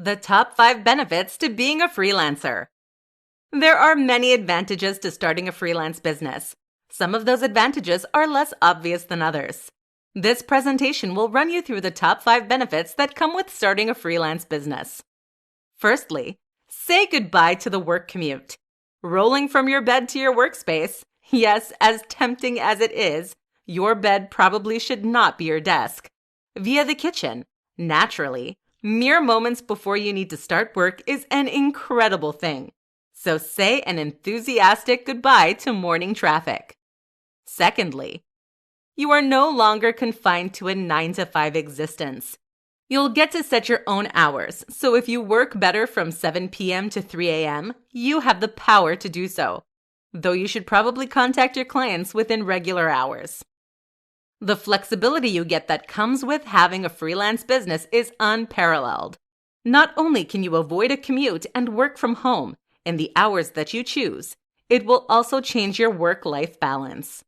The top 5 benefits to being a freelancer. There are many advantages to starting a freelance business. Some of those advantages are less obvious than others. This presentation will run you through the top 5 benefits that come with starting a freelance business. Firstly, say goodbye to the work commute. Rolling from your bed to your workspace, yes, as tempting as it is, your bed probably should not be your desk. Via the kitchen, naturally, mere moments before you need to start work is an incredible thing. So say an enthusiastic goodbye to morning traffic. Secondly, you are no longer confined to a 9-to-5 existence. You'll get to set your own hours, so if you work better from 7 p.m. to 3 a.m., you have the power to do so, though you should probably contact your clients within regular hours. The flexibility you get that comes with having a freelance business is unparalleled. Not only can you avoid a commute and work from home in the hours that you choose, it will also change your work-life balance.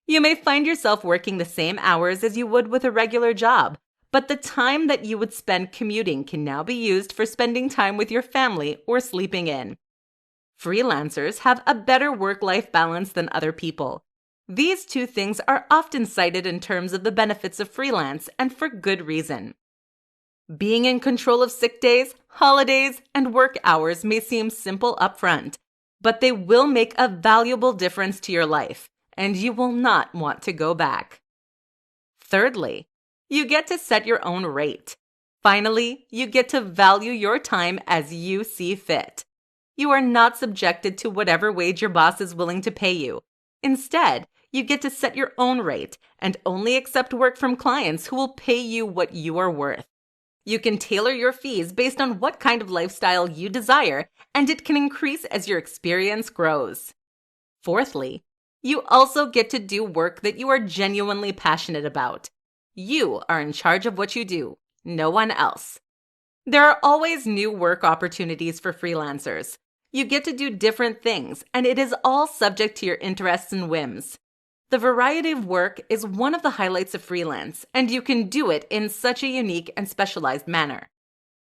You may find yourself working the same hours as you would with a regular job, but the time that you would spend commuting can now be used for spending time with your family or sleeping in. Freelancers have a better work-life balance than other people. These two things are often cited in terms of the benefits of freelance, and for good reason. Being in control of sick days, holidays, and work hours may seem simple upfront, but they will make a valuable difference to your life, and you will not want to go back. Thirdly, you get to set your own rate. Finally, you get to value your time as you see fit. You are not subjected to whatever wage your boss is willing to pay you. Instead, you get to set your own rate and only accept work from clients who will pay you what you are worth. You can tailor your fees based on what kind of lifestyle you desire, and it can increase as your experience grows. Fourthly, you also get to do work that you are genuinely passionate about. You are in charge of what you do, no one else. There are always new work opportunities for freelancers. You get to do different things, and it is all subject to your interests and whims. The variety of work is one of the highlights of freelance, and you can do it in such a unique and specialized manner.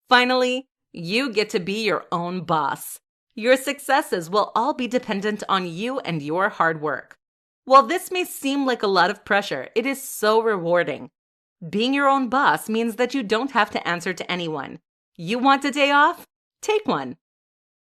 Finally, you get to be your own boss. Your successes will all be dependent on you and your hard work. While this may seem like a lot of pressure, it is so rewarding. Being your own boss means that you don't have to answer to anyone. You want a day off? Take one.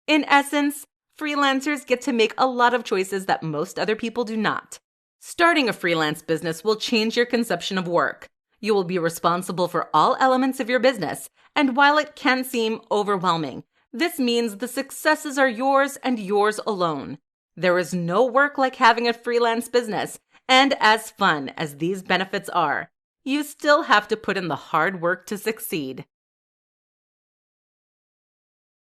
In essence, freelancers get to make a lot of choices that most other people do not. Starting a freelance business will change your conception of work. You will be responsible for all elements of your business, and while it can seem overwhelming, this means the successes are yours and yours alone. There is no work like having a freelance business, and as fun as these benefits are, you still have to put in the hard work to succeed.